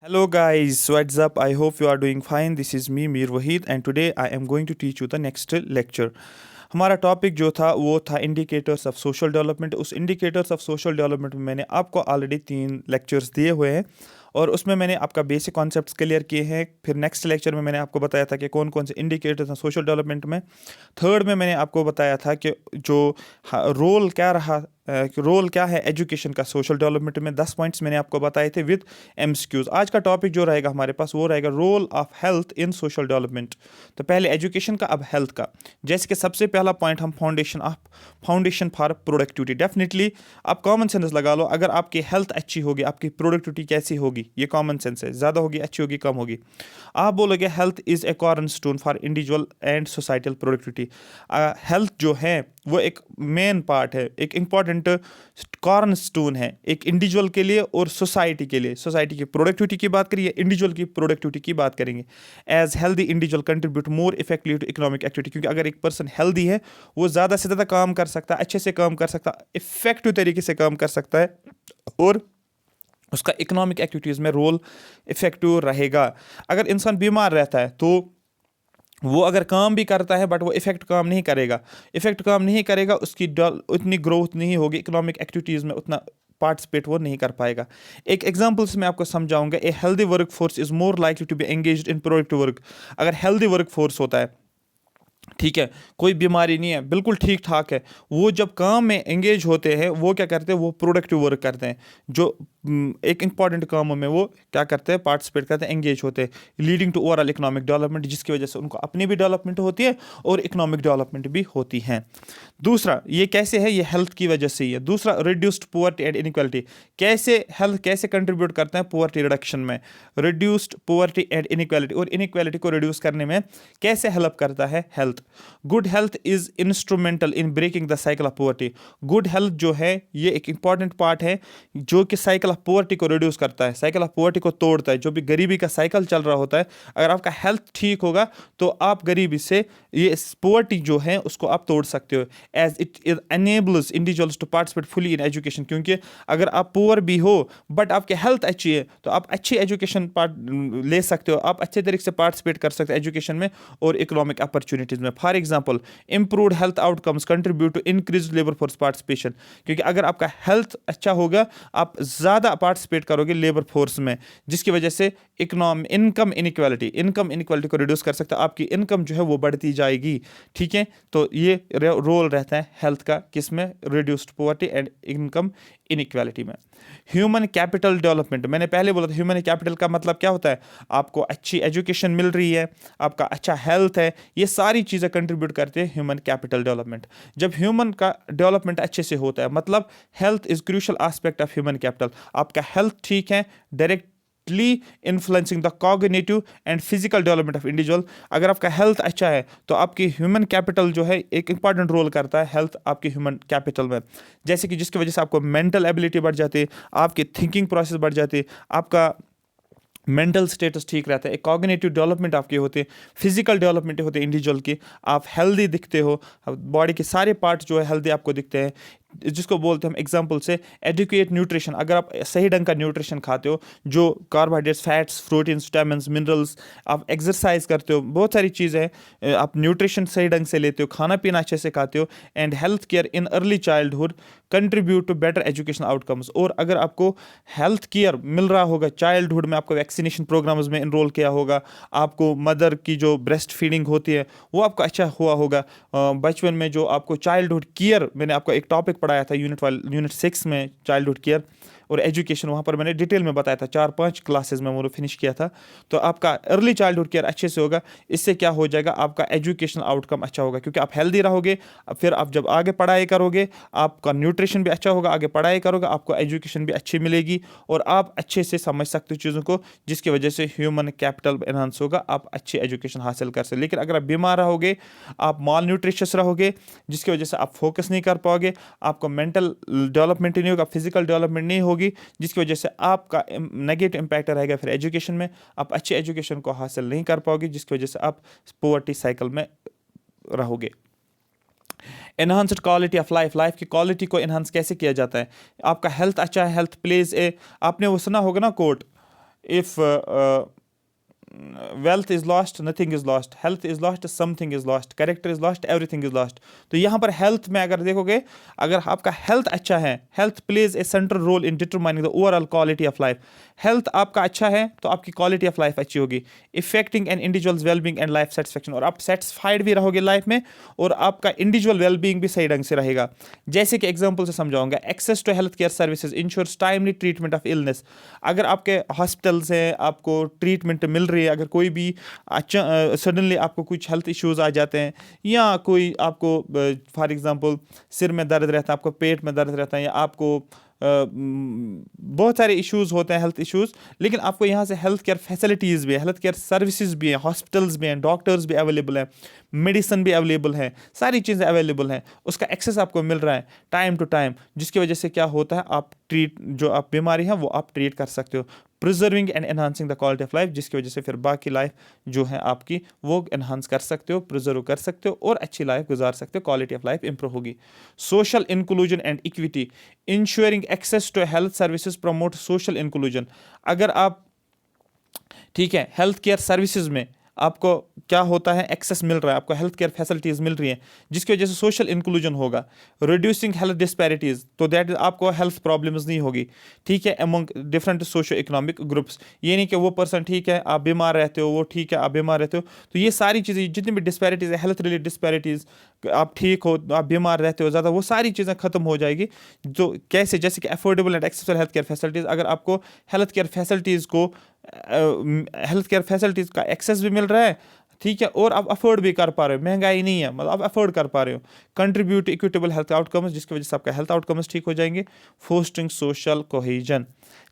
Hello guys, what's up? I hope you are doing fine. This is me Mir Wahid and today I am going to teach you the next lecture. हमारा topic जो था वो था indicators of social development. उस indicators of social development में मैंने आपको already 3 lectures दिए हुए हैं और उसमें मैंने आपका बेसिक कॉन्सेप्ट्स क्लियर किए हैं। फिर नेक्स्ट लेक्चर में मैंने आपको बताया था कि कौन कौन से इंडिकेटर्स हैं सोशल डेवलपमेंट में। थर्ड में मैंने आपको बताया था कि जो रोल क्या रहा रोल क्या है एजुकेशन का सोशल डेवलपमेंट में। 10 पॉइंट्स मैंने आपको बताए थे विद एमसीक्यूज। आज का टॉपिक जो रहेगा हमारे पास वो रहेगा role of health in social development. तो पहले एजुकेशन का, अब हेल्थ का। जैसे कि सबसे पहला पॉइंट हम फाउंडेशन फॉर प्रोडक्टिविटी। डेफिनेटली आप कॉमन सेंस लगा लो, अगर आपकी हेल्थ अच्छी होगी आपकी प्रोडक्टिविटी कैसी होगी, ये कॉमन सेंस है। ज़्यादा होगी, अच्छी होगी, कम होगी। आप बोलोगे health is a corner stone for individual and societal productivity. Health जो है वो एक मेन पार्ट है, एक इम्पॉर्टेंट कॉर्नर स्टोन है एक इंडिविजुअल के लिए और सोसाइटी के लिए। सोसाइटी की प्रोडक्टिविटी की बात करिए, इंडिविजुअल की प्रोडक्टिविटी की बात करेंगे। As healthy individual contribute more effectively to economic activity, क्योंकि अगर एक पर्सन हेल्दी है वो ज़्यादा से ज़्यादा काम कर सकता है, अच्छे से काम कर सकता है, इफेक्टिव तरीके से काम कर सकता है और उसका इकोनॉमिक एक्टिविटीज़ में रोल इफेक्टिव रहेगा। अगर इंसान बीमार रहता है तो वो अगर काम भी करता है बट वो इफेक्ट काम नहीं करेगा, उसकी उतनी ग्रोथ नहीं होगी, इकोनॉमिक एक्टिविटीज़ में उतना पार्टिसिपेट वो नहीं कर पाएगा। एक एग्जांपल से मैं आपको समझाऊंगा। A healthy work force is more likely to be engaged in productive work. अगर हेल्दी वर्क फोर्स होता है, ठीक है, कोई बीमारी नहीं है, बिल्कुल ठीक ठाक है, वो जब काम में एंगेज होते हैं वो क्या करते हैं, वो प्रोडक्टिव वर्क करते हैं। जो एक इंपॉर्टेंट कामों में वो क्या करते हैं, पार्टिसिपेट करते हैं, एंगेज होते हैं, leading to overall economic development, जिसकी वजह से उनको अपनी भी डेवलपमेंट होती है और इकोनॉमिक डेवलपमेंट भी होती है। दूसरा, ये कैसे है, ये हेल्थ की वजह से ही है। दूसरा, रिड्यूस्ड पुअर्टी एंड इनइक्वालिटी। कैसे हेल्थ कैसे कंट्रीब्यूट करते हैं पुअर्टी रिडक्शन में, रिड्यूस्ड पुअर्टी एंड इनइक्वालिटी, और इनइक्वालिटी को रिड्यूस करने में कैसे हेल्प करता है health. Good health is instrumental in breaking the cycle of poverty. Good health जो है ये एक इंपॉर्टेंट पार्ट है जो कि साइकिल ऑफ पुअर्टी को रिड्यूस करता है, साइकिल ऑफ पुअर्टी को तोड़ता है। जो भी गरीबी का साइकिल चल रहा होता है, अगर आपका हेल्थ ठीक होगा तो आप गरीबी से ये पुअर्टी जो है उसको आप तोड़ सकते हो। As it enables individuals to participate fully in education, क्योंकि अगर आप पुअर भी हो बट आपकी हेल्थ अच्छी है तो आप अच्छी एजुकेशन ले सकते हो, आप अच्छे तरीके से पार्टिसिपेट कर सकते हो एजुकेशन में और इकोनॉमिक अपॉर्चुनिटीज में। For example, improved health outcomes contribute to increase labour force participation, क्योंकि अगर आपका हेल्थ अच्छा होगा आप ज़्यादा पार्टिसिपेट करोगे लेबर फोर्स में, जिसकी वजह से इनकम इनक्वालिटी को रिड्यूस कर सकता है, आपकी इनकम जो है वो बढ़ती जाएगी। ठीक है, तो ये रोल रहता है हेल्थ का, किसमें, reduced poverty and income inequality में। ह्यूमन कैपिटल डेवलपमेंट, मैंने पहले बोला था ह्यूमन कैपिटल का मतलब क्या होता है, आपको अच्छी एजुकेशन मिल रही है, आपका अच्छा हेल्थ है, ये सारी चीज़ें कंट्रीब्यूट करते हैं ह्यूमन कैपिटल डेवलपमेंट। जब ह्यूमन का डेवलपमेंट अच्छे से होता है, मतलब health is crucial aspect of human capital. आपका हेल्थ ठीक है, directly influencing the cognitive and physical development of individual. अगर आपका हेल्थ अच्छा है तो आपकी ह्यूमन कैपिटल जो है एक इंपॉर्टेंट रोल करता है हेल्थ आपके ह्यूमन कैपिटल में, जैसे कि जिसकी वजह से आपको मेंटल एबिलिटी बढ़ जाती है, आपकी थिंकिंग प्रोसेस बढ़ जाती है, आपका मेंटल स्टेटस ठीक रहता है, एक कॉग्निटिव डेवलपमेंट आपकी होती है, फिजिकल डेवलपमेंट होती है इंडिविजुअल की, आप हेल्दी दिखते हो, बॉडी के सारे पार्ट जो है हेल्दी आपको दिखते हैं, जिसको बोलते हैं हम एग्जांपल से एडिक्वेट न्यूट्रिशन। अगर आप सही ढंग का न्यूट्रिशन खाते हो, जो carbohydrates, fats, proteins, vitamins, minerals, आप एक्सरसाइज करते हो, बहुत सारी चीज़ें हैं, आप न्यूट्रिशन सही ढंग से लेते हो, खाना पीना अच्छे से खाते हो, and health care in early childhood contribute to better education outcomes. और अगर आपको हेल्थ केयर मिल रहा होगा चाइल्डहुड में, आपको वैक्सीनेशन प्रोग्राम्स में इनरोल किया होगा, आपको मदर की जो ब्रेस्ट फीडिंग होती है वो आपको अच्छा हुआ होगा, बचपन में जो आपको चाइल्डहुड केयर, मैंने आपको एक टॉपिक पढ़ाया था यूनिट 6 में, चाइल्डहुड केयर और एजुकेशन, वहाँ पर मैंने डिटेल में बताया था, 4-5 क्लासेस में वो फिनिश किया था। तो आपका अर्ली चाइल्डहुड केयर अच्छे से होगा, इससे क्या हो जाएगा, आपका एजुकेशनल आउटकम अच्छा होगा, क्योंकि आप हेल्दी रहोगे, फिर आप जब आगे पढ़ाई करोगे आपका न्यूट्रिशन भी अच्छा होगा, आगे पढ़ाई करोगे आपको एजुकेशन भी अच्छी मिलेगी और आप अच्छे से समझ सकते हो चीज़ों को, जिसकी वजह से ह्यूमन कैपिटल एनहांस होगा, आप अच्छी एजुकेशन हासिल कर सकते। लेकिन अगर आप बीमार रहोगे, आप माल न्यूट्रिशियस रहोगे, जिसकी वजह से आप फोकस नहीं कर पाओगे, आपको मेंटल डेवलपमेंट नहीं होगा, फिजिकल डेवलपमेंट नहीं होगी, जिसकी वजह से आपका नेगेटिव इम्पैक्ट रहेगा फिर एजुकेशन में, आप अच्छी एजुकेशन को हासिल नहीं कर पाओगे, जिसकी वजह से आप पॉवर्टी साइकिल में रहोगे। Enhanced quality of life, life की क्वालिटी को एनहांस कैसे किया जाता है, आपका हेल्थ अच्छा है, हेल्थ प्लेज ए, आपने वो सुना होगा ना coat, if wealth is lost, nothing is lost, health is lost, something is lost, character is lost, everything is lost. तो यहाँ पर health में अगर देखोगे, अगर आपका health अच्छा है, health plays a central role in determining the overall quality of life. Health आपका अच्छा है तो आपकी quality of life अच्छी होगी, affecting an individual's well-being and life satisfaction. और आप satisfied भी रहोगे life में, और आपका individual well-being भी सही ढंग से रहेगा. जैसे कि example से समझाऊंगा, access to healthcare services ensures timely treatment of illness. अगर आपके hospitals हैं, आपको treatment मिल रही है, अगर कोई भी अच्छा सडनली आपको कुछ हेल्थ इश्यूज आ जाते हैं, या कोई आपको फॉर एग्जांपल सिर में दर्द रहता है, आपको पेट में दर्द रहता है, या आपको बहुत सारे इश्यूज होते हैं, हेल्थ इश्यूज, लेकिन आपको यहाँ से हेल्थ केयर फैसिलिटीज़ भी है, हेल्थ केयर सर्विसेज भी हैं, हॉस्पिटल्स भी हैं, डॉक्टर्स भी अवेलेबल हैं, मेडिसिन भी अवेलेबल है, सारी चीज़ें अवेलेबल हैं, उसका एक्सेस आपको मिल रहा है टाइम टू टाइम, जिसकी वजह से क्या होता है, आप जो आप बीमारी है वो आप ट्रीट कर सकते हो, preserving and enhancing the quality of life, जिसकी वजह से फिर बाकी लाइफ जो है आपकी वो एनहांस कर सकते हो, प्रिजर्व कर सकते हो, और अच्छी लाइफ गुजार सकते हो, क्वालिटी ऑफ लाइफ इंप्रूव होगी. Social inclusion and equity, ensuring access to health services promote social inclusion. अगर आप ठीक है हेल्थ केयर सर्विसेज में आपको क्या होता है, एक्सेस मिल रहा है, आपको हेल्थ केयर फैसिलिटीज़ मिल रही हैं, जिसकी वजह से सोशल इंक्लूजन होगा, रिड्यूसिंग हेल्थ डिस्पैरिटीज़, तो दैट आपको हेल्थ प्रॉब्लम्स नहीं होगी, ठीक है, among different socio economic groups. ये नहीं कि वो पर्सन ठीक है आप बीमार रहते हो, वो ठीक है आप बीमार रहते हो, तो ये सारी चीज़ें जितनी भी डिस्पैरिटीज़ है, हेल्थ रिलेटेड डिस्पैरिटीज़, आप ठीक हो, आप बीमार रहते हो ज़्यादा, वो सारी चीज़ें खत्म हो जाएगी. जो कैसे, जैसे कि affordable and accessible health care facilities, अगर आपको हेल्थ केयर फैसिलिटीज़ का एक्सेस भी मिल रहा है, ठीक है, और आप अफोर्ड भी कर पा रहे हो, महंगाई नहीं है, मतलब आप अफोर्ड कर पा रहे हो. कंट्रीब्यूट इक्विटेबल हेल्थ आउटकम्स, जिसकी वजह से आपका हेल्थ आउटकम्स ठीक हो जाएंगे. फोस्टिंग सोशल कोहेजन,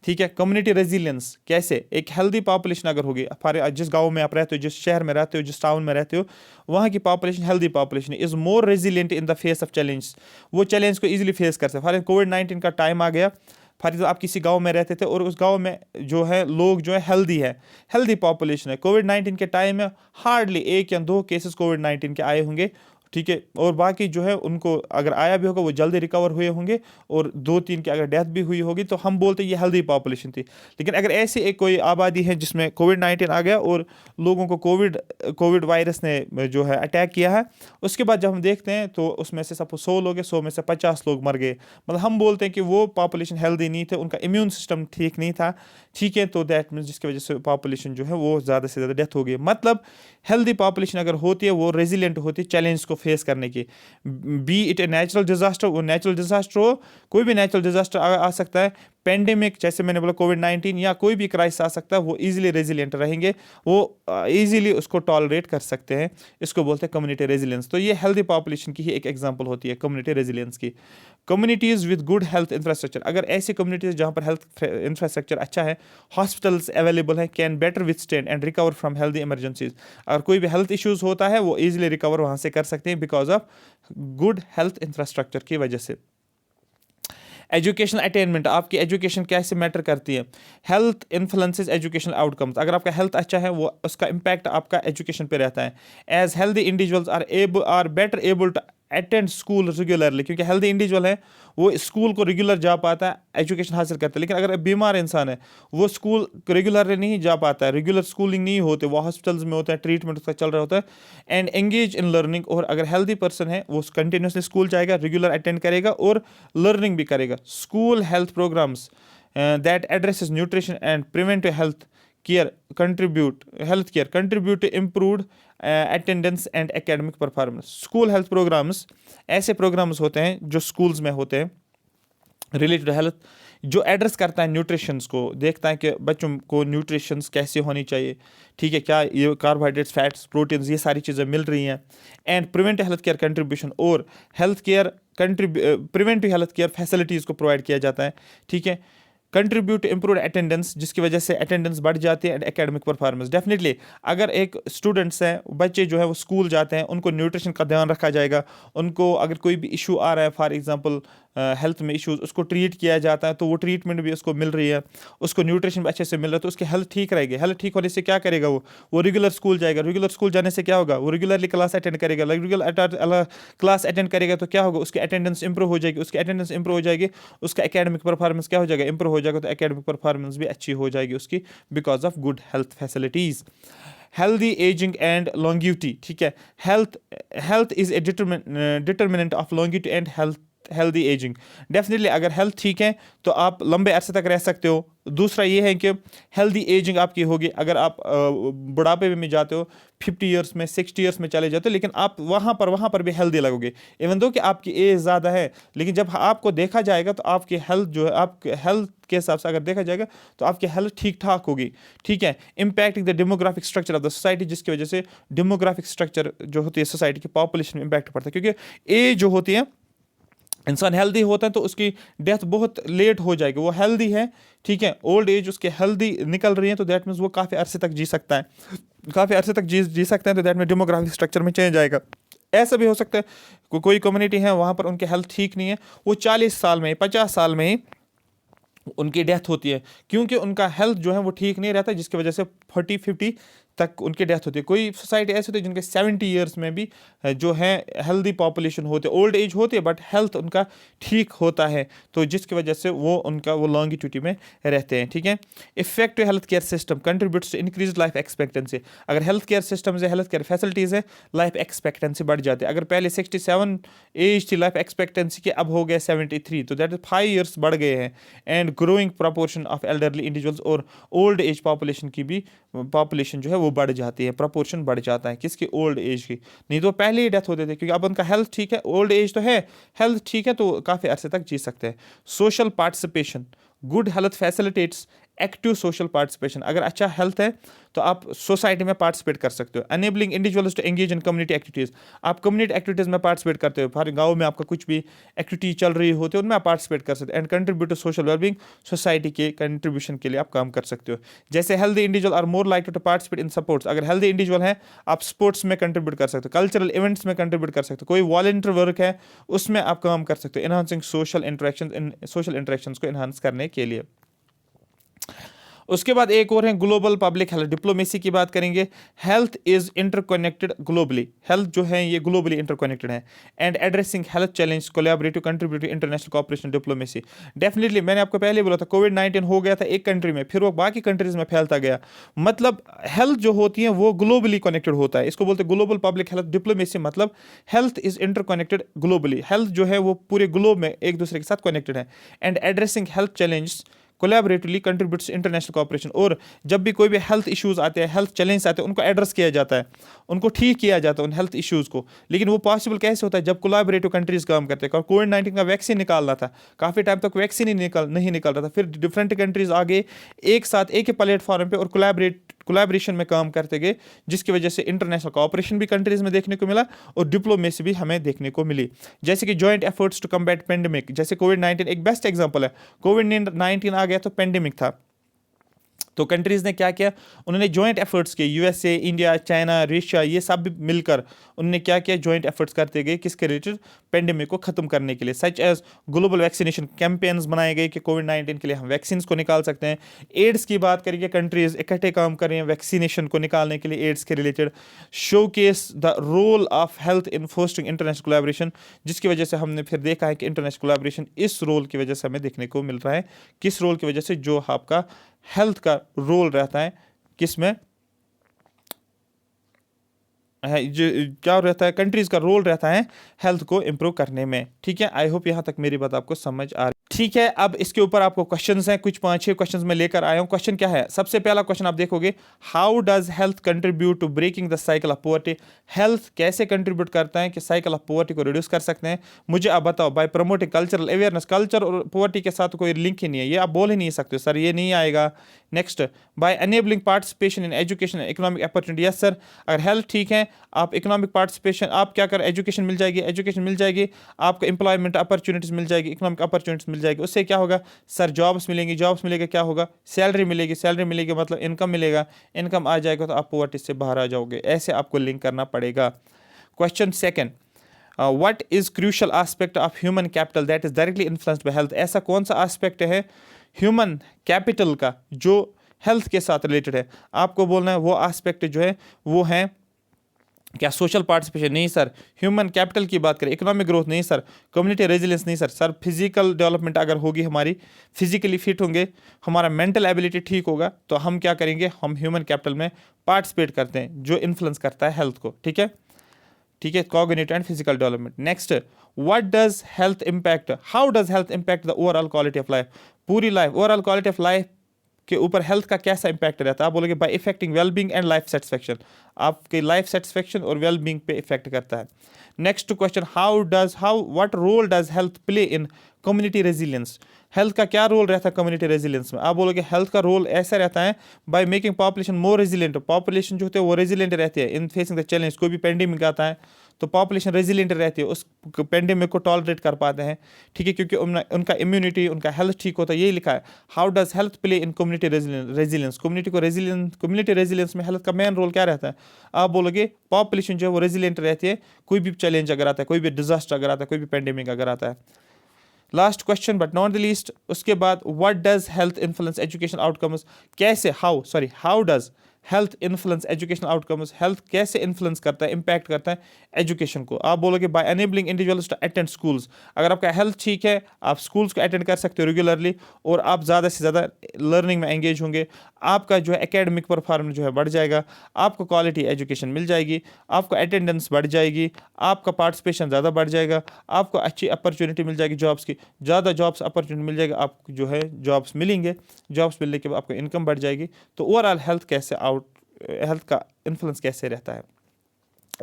ठीक है. कम्युनिटी रेजिलियंस, कैसे, एक हेल्दी पॉपुलेशन अगर होगी, जिस गांव में आप रहते हो, जिस शहर में रहते हो, जिस टाउन में रहते हो, वहाँ की population healthy population is more resilient in the face of challenge, वो चैलेंज को ईजिली फेस कर सकते. फॉर कोविड-19 का टाइम आ गया, फॉर एग्जाम्पल आप किसी गांव में रहते थे और उस गांव में जो है लोग जो है हेल्दी पॉपुलेशन है, कोविड-19 के टाइम में हार्डली 1 या 2 केसेस कोविड-19 के आए होंगे, ठीक है, और बाकी जो है उनको अगर आया भी होगा वो जल्दी रिकवर हुए होंगे, और 2-3 की अगर डेथ भी हुई होगी, तो हम बोलते हैं ये हेल्दी पॉपुलेशन थी. लेकिन अगर ऐसी एक कोई आबादी है जिसमें कोविड-19 आ गया और लोगों को कोविड वायरस ने जो है अटैक किया है, उसके बाद जब हम देखते हैं तो उसमें से सपोज 100 लोग हैं, 100 में से 50 लोग मर गए, मतलब हम बोलते हैं कि वो पॉपुलेशन हेल्दी नहीं थे, उनका इम्यून सिस्टम ठीक नहीं था, ठीक है, तो दैट मीन्स जिसकी वजह से पॉपुलेशन जो है वो ज़्यादा से ज़्यादा डेथ हो गई. मतलब हेल्दी पॉपुलेशन अगर होती है वो रेजिलिएंट होती है चैलेंज को फेस करने की, B it a natural disaster, वो नेचुरल डिजास्टर हो, कोई भी नेचुरल डिजास्टर आ सकता है, पेंडेमिक जैसे मैंने बोला कोविड-19, या कोई भी क्राइसिस आ सकता है, वो इजीली रेजिलिएंट रहेंगे, वो इजीली उसको टॉलरेट कर सकते हैं. इसको बोलते हैं कम्युनिटी रेजिलियंस. तो ये हेल्दी पॉपुलेशन की ही एक एग्जांपल होती है कम्युनिटी रेजिलियंस की. Communities with good health infrastructure, अगर ऐसी कम्युनिटीज़ जहाँ पर हेल्थ इंफ्रास्ट्रक्चर अच्छा है, हॉस्पिटल्स अवेलेबल है, can better withstand and recover from healthy emergencies. अगर कोई भी हेल्थ इश्यूज होता है वो इजीली रिकवर वहाँ से कर सकते हैं because of good health infrastructure की वजह से. एजुकेशनल अटेनमेंट, आपकी एजुकेशन कैसे मैटर करती है, हेल्थ इन्फ्लुएंसेस एजुकेशनल आउटकम्स, अगर आपका हेल्थ अच्छा है वो उसका इम्पैक्ट आपका एजुकेशन पे रहता है. As healthy individuals are better able to attend school regularly, क्योंकि हेल्दी इंडिविजुअल है वो स्कूल को रेगुलर जा पाता है, एजुकेशन हासिल करता है. लेकिन अगर बीमार इंसान है वो स्कूल रेगुलर नहीं जा पाता है, रेगुलर स्कूलिंग नहीं होते, वो हॉस्पिटल्स में होता है, ट्रीटमेंट उसका चल रहा होता है, एंड एंगेज इन लर्निंग. और अगर हेल्दी पर्सन है वो कंटिन्यूसली स्कूल जाएगा, रेगुलर अटेंड करेगा और लर्निंग भी करेगा. School health programs that addresses nutrition and preventive health care contribute to improved attendance and academic performance. School health programs ऐसे प्रोग्राम्स होते हैं जो स्कूल्स में होते हैं रिलेटेड हेल्थ, जो एड्रेस करता है न्यूट्रिशंस को, देखता है कि बच्चों को न्यूट्रिशंस कैसे होनी चाहिए, ठीक है, क्या ये कार्बोहाइड्रेट्स, फैट्स, प्रोटीन्स, ये सारी चीज़ें मिल रही हैं. And preventive health care contribution, और प्रिवेंटिव हेल्थ केयर फैसिलिटीज़ को प्रोवाइड किया जाता है, ठीक है. कंट्रीब्यूट इम्प्रूव अटेंडेंस, जिसकी वजह से अटेंडेंस बढ़ जाती है, एंड एकेडमिक परफॉर्मेंस. डेफिनेटली अगर एक स्टूडेंट्स हैं, बच्चे जो है वो स्कूल जाते हैं, उनको न्यूट्रिशन का ध्यान रखा जाएगा, उनको अगर कोई भी इशू आ रहा है, फॉर एग्जांपल हेल्थ में इश्यूज, उसको ट्रीट किया जाता है, तो वो ट्रीटमेंट भी उसको मिल रही है, उसको न्यूट्रिशन भी अच्छे से मिल रहा है, तो उसकी हेल्थ ठीक रहेगी। हेल्थ ठीक होने से क्या करेगा, वो रेगुलर स्कूल जाएगा, रेगुलर स्कूल जाने से क्या होगा, वो रेगुलरली क्लास अटेंड करेगा, रेगुलर क्लास अटेंड करेगा तो क्या होगा, उसकी अटेंडेंस इंप्रूव हो जाएगी, उसकी अटेंडेंस इंप्रूव हो जाएगी, उसका एकेडमिक परफॉर्मेंस क्या हो जाएगा, इंप्रूव हो जाएगा, तो एकेडमिक परफॉर्मेंस भी अच्छी हो जाएगी उसकी, because of good health facilities. Healthy ageing and longevity, ठीक है, health health is a determinant of longevity and healthy ageing. Definitely अगर हेल्थ ठीक है तो आप लंबे अरसे तक रह सकते हो। दूसरा ये है कि हेल्दी एजिंग आपकी होगी, अगर आप बुढ़ापे में जाते हो, 50 ईयर्स में, 60 ईयर्स में चले जाते हो, लेकिन आप वहाँ पर भी हेल्दी लगोगे, इवन दो कि आपकी एज ज़्यादा है, लेकिन जब आपको देखा जाएगा तो आपकी हेल्थ जो है, आपके हेल्थ के हिसाब से अगर देखा जाएगा तो आपकी हेल्थ ठीक ठाक होगी, ठीक है। Impacting the demographic structure of the society, जिसकी वजह से डेमोग्राफिक स्ट्रक्चर जो होती है सोसाइटी की, पॉपुलेशन में इम्पैक्ट पड़ता है, क्योंकि एज जो होती है, इंसान हेल्दी होता है तो उसकी डेथ बहुत लेट हो जाएगी। वो हेल्दी है, ठीक है, ओल्ड एज उसके हेल्दी निकल रही है, तो दैट मीन्स वो काफ़ी अरसे तक जी सकता है, काफ़ी अरसे तक जी सकते हैं, तो दैट मीन डेमोग्राफिक स्ट्रक्चर में चेंज आएगा। ऐसा भी हो सकता है कोई कम्युनिटी है वहाँ पर उनकी हेल्थ ठीक नहीं है, वो 40 साल में, 50 साल में ही उनकी डेथ होती है, क्योंकि उनका हेल्थ जो है वो ठीक नहीं रहता, जिसकी वजह से 40-50 तक उनकी डेथ होती है। कोई सोसाइटी ऐसी होती है जिनके 70 ईयर्स में भी जो है हेल्दी पॉपुलेशन होते हैं, ओल्ड एज होती है बट हेल्थ उनका ठीक होता है, तो जिसकी वजह से वो लॉन्गिट्यूटी में रहते हैं, ठीक है। Effective health care system contributes to increase life expectancy. अगर हेल्थ केयर सिस्टम है, हेल्थ केयर फैसिलिटीज़ है, लाइफ एक्सपेक्टेंसी बढ़ जाती है। अगर पहले 67 एज थी लाइफ एक्सपेक्टेंसी की, अब हो गया 73, तो दैट इज 5 ईयर्स बढ़ गए हैं। And growing proportion of elderly individuals, और ओल्ड एज पॉपुलेशन की भी पॉपुलेशन जो है वो बढ़ जाती है, प्रपोर्शन बढ़ जाता है किसकी, ओल्ड एज की। नहीं तो पहले ही डेथ होते थे, क्योंकि अब उनका हेल्थ ठीक है, ओल्ड एज तो है, हेल्थ ठीक है, तो काफ़ी अरसे तक जी सकते हैं। Social participation, good health facilitates active social participation. अगर अच्छा हेल्थ है तो आप सोसाइटी में पार्टिसिपेट कर सकते हो। Enabling individuals to engage in community activities, आप कम्युनिटी एक्टिविटीज़ में पार्टिसिपेट करते हो, हर गाँव में आपका कुछ भी एक्टिविटी चल रही होती है उनमें आप पार्टिसिपेट कर सकते हो। And contribute to social wellbeing, society के कंट्रीब्यूशन के लिए आप काम कर सकते हो। जैसे healthy individual are more like to participate in sports, अगर हेल्दी इंडिविजुअल है आप स्पोर्ट्स में कंट्रीब्यूट कर सकते हो, कल्चरल इवेंट्स में कंट्रीब्यूट कर सकते हो, कोई वॉलंटियर वर्क है उसमें आप काम कर सकते हो, इनहांसिंग सोशल इंटरेक्शंस को इनहांस करने के लिए। उसके बाद एक और है ग्लोबल पब्लिक हेल्थ डिप्लोमेसी की बात करेंगे। Health is interconnected globally, health जो है ये ग्लोबली इंटरकनेक्टेड है। And addressing health challenge collaborative contributive international cooperation diplomacy. Definitely मैंने आपको पहले बोला था कोविड-19 हो गया था एक कंट्री में, फिर वो बाकी कंट्रीज में फैलता गया, मतलब हेल्थ जो होती है वो ग्लोबली कनेक्टेड होता है, इसको बोलते हैं ग्लोबल पब्लिक हेल्थ डिप्लोमेसी। मतलब health is interconnected globally, health जो है वो पूरे ग्लोब में एक दूसरे के साथ कनेक्टेड है। And addressing health challenge collaboratively contributes international cooperation, और जब भी कोई भी हेल्थ इश्यूज आते हैं, हेल्थ चैलेंज आते हैं, उनको एड्रेस किया जाता है, उनको ठीक किया जाता है उन हेल्थ इश्यूज को। लेकिन वो पॉसिबल कैसे होता है, जब कोलैबोरेटिव कंट्रीज काम करते हैं। कोविड-19 का वैक्सीन निकालना था, काफ़ी टाइम तक वैक्सीन ही नहीं निकल रहा था, फिर डिफरेंट कंट्रीज आगे एक साथ एक ही प्लेटफॉर्म पे और कोलैबोरेशन में काम करते गए, जिसकी वजह से इंटरनेशनल कोऑपरेशन भी कंट्रीज में देखने को मिला और डिप्लोमेसी भी हमें देखने को मिली। जैसे कि joint efforts to combat pandemic, जैसे कोविड-19 एक बेस्ट एग्जांपल है। कोविड-19 आ गया तो पेंडेमिक था, तो कंट्रीज़ ने क्या किया, उन्होंने जॉइंट एफर्ट्स किए, यूएसए, इंडिया, चाइना, रशिया, ये सब भी मिलकर उन्होंने क्या किया, जॉइंट एफर्ट्स करते गए किसके रिलेटेड, पेंडेमिक को ख़त्म करने के लिए। Such as global vaccination campaigns बनाए गए कि कोविड-19 के लिए हम वैक्सीन को निकाल सकते हैं। एड्स की बात करेंगे, कंट्रीज़ इकट्ठे काम कर रही हैं वैक्सीनेशन को निकालने के लिए एड्स के related. Showcase the role of health in fostering international collaboration, जिसकी वजह से हमने फिर देखा है कि इंटरनेशनल कोलैबोरेशन इस रोल की वजह से हमें देखने को मिल रहा है। किस रोल की वजह से, जो आपका हेल्थ का रोल रहता है, किसमें है, जो क्या रहता है, कंट्रीज का रोल रहता है हेल्थ को इंप्रूव करने में। ठीक है, आई होप यहाँ तक मेरी बात आपको समझ आ रही। ठीक है, अब इसके ऊपर आपको क्वेश्चंस हैं, कुछ 5-6 क्वेश्चंस मैं लेकर आया हूँ। क्वेश्चन क्या है, सबसे पहला क्वेश्चन आप देखोगे, how does health contribute to breaking the cycle of poverty. हेल्थ कैसे कंट्रीब्यूट करता है कि साइकिल ऑफ पॉवर्टी को रिड्यूस कर सकते हैं, मुझे आप बताओ। By promoting cultural awareness, culture और पॉवर्टी के साथ कोई लिंक ही नहीं है, ये आप बोल ही नहीं सकते सर, ये नहीं आएगा। Next, by enabling participation in education and economic opportunity. Yes sir, अगर हेल्थ ठीक है, आप इकोनॉमिक पार्टिसिपेशन, आप क्या कर, एजुकेशन मिल जाएगी, आपको एम्प्लॉयमेंट अपॉर्चुनिटीज मिल जाएगी, इकोनॉमिक अपॉर्चुनिटीज मिल जाएगी। उससे क्या होगा सर, जॉब्स मिलेंगे, क्या होगा, सैलरी मिलेगी, मतलब इनकम मिलेगा, इनकम आ जाएगा तो आप पॉवर्टी से बाहर आ जाओगे। ऐसे आपको लिंक करना पड़ेगा। Question second, what is crucial aspect of human capital that is directly influenced by health. ऐसा कौन सा आस्पेक्ट है ह्यूमन कैपिटल का जो हेल्थ के साथ रिलेटेड है। आपको बोलना है वो आस्पेक्ट जो है वो है क्या सोशल पार्टिसिपेशन, नहीं सर। ह्यूमन कैपिटल की बात करें, इकोनॉमिक ग्रोथ नहीं सर। कम्युनिटी रेजिलियंस नहीं सर। सर फिजिकल डेवलपमेंट अगर होगी, हमारी फिजिकली फिट होंगे, हमारा मेंटल एबिलिटी ठीक होगा, तो हम क्या करेंगे, हम ह्यूमन कैपिटल में पार्टिसिपेट करते हैं जो इन्फ्लुएंस करता है हेल्थ को। ठीक है, ठीक है, cognitive and physical development. Next, what does health impact, how does health impact the overall quality of life. पूरी life, overall quality of life के ऊपर हेल्थ का कैसा इंपैक्ट रहता है। आप बोलोगे by affecting wellbeing and life satisfaction, आपके लाइफ सेटिस्फेक्शन और वेलबींग पे इफेक्ट करता है। Next question, how what role does health play in community resilience. Health का क्या रोल रहता है कम्युनिटी रेजिलियंस में। आप बोलोगे हेल्थ का रोल ऐसा रहता है by making population more resilient. Population जो होती है वो रेजिलियंट रहती है इन फेसिंग द चैलेंज। कोई भी पेंडेमिक आता है तो पॉपुलेशन रेजिलियंट रहती है, उस पेंडेमिक को टॉलरेट कर पाते हैं। ठीक है, क्योंकि उनका इम्यूनिटी, उनका हेल्थ ठीक होता है। यही लिखा है, how does health play in community resilience. Community resilience में हेल्थ का मेन रोल क्या रहता है। आप बोलोगे पॉपुलेशन जो है वो रेजिलियंट रहती है, कोई भी चैलेंज अगर आता है, कोई भी डिजास्टर अगर आता है, कोई भी पेंडेमिक अगर आता है। Last question but not the least, उसके बाद what does health influence education outcomes. कैसे, how does health influence educational outcomes. Health कैसे इन्फ्लुएंस करता है, इंपैक्ट करता है एजुकेशन को। आप बोलोगे by enabling individuals to attend schools. अगर आपका हेल्थ ठीक है, आप स्कूल्स को अटेंड कर सकते हो रेगुलरली, और आप ज़्यादा से ज़्यादा लर्निंग में एंगेज होंगे। आपका जो है एकेडमिक परफॉर्मेंस जो है बढ़ जाएगा, आपको क्वालिटी एजुकेशन मिल जाएगी, आपको अटेंडेंस बढ़ जाएगी, आपका पार्टिसिपेशन ज़्यादा बढ़ जाएगा, आपको अच्छी अपॉर्चुनिटी मिल जाएगी जॉब्स की, ज़्यादा जॉब्स अपॉर्चुनिटी मिल जाएगी, आपको जो है जॉब्स मिलेंगे, जॉब्स मिलने के बाद आपको इनकम बढ़ जाएगी। तो ओवरऑल हेल्थ का इन्फ्लुएंस कैसे रहता है।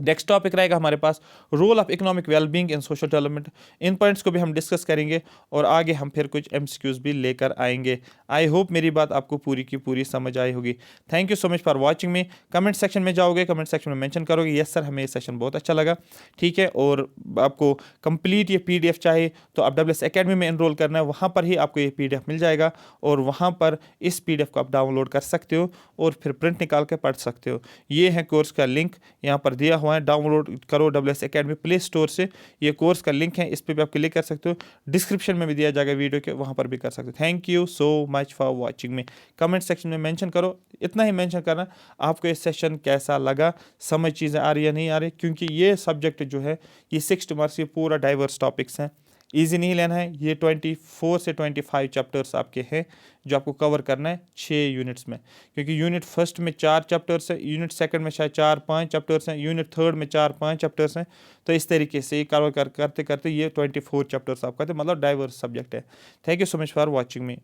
नेक्स्ट टॉपिक रहेगा हमारे पास role of economic wellbeing in social development. इन पॉइंट्स को भी हम डिस्कस करेंगे और आगे हम फिर कुछ एमसीक्यूज भी लेकर आएंगे। आई होप मेरी बात आपको पूरी की पूरी समझ आई होगी। Thank you so much for watching me. Comment section में जाओगे, कमेंट सेक्शन में मेंशन करोगे यस सर हमें ये सेशन बहुत अच्छा लगा। ठीक है, और आपको कंप्लीट ये पीडीएफ चाहिए तो आप WS Academy में एनरोल करना है, वहाँ पर ही आपको ये पीडीएफ मिल जाएगा और वहाँ पर इस पीडीएफ को आप डाउनलोड कर सकते हो और फिर प्रिंट निकाल के पढ़ सकते हो। ये है कोर्स का लिंक यहाँ पर दिया हुआ है, डाउनलोड करो WS Academy प्ले स्टोर से। ये कोर्स का लिंक है, इस पर भी आप क्लिक कर सकते हो, डिस्क्रिप्शन में भी दिया जाएगा वीडियो के, वहाँ पर भी कर सकते हो। Thank you so much for watching me. Comment section में मेंशन करो, इतना ही मेंशन करना आपको ये सेशन कैसा लगा, समझ चीज़ें आ रही है नहीं आ रही, क्योंकि ये सब्जेक्ट जो है ये 60 मार्क्स के पूरा डाइवर्स टॉपिक्स हैं, इजी नहीं लेना है। ये 24 से 25 चैप्टर्स आपके हैं जो आपको कवर करना है 6 यूनिट्स में, क्योंकि यूनिट फर्स्ट में 4 चैप्टर्स हैं, यूनिट सेकंड में शायद 4-5 चैप्टर्स हैं, यूनिट थर्ड में 4-5 चैप्टर्स हैं। तो इस तरीके से कवर करते करते ये 24 चैप्टर्स आपका, तो मतलब डाइवर्स सब्जेक्ट है। Thank you so much for watching me.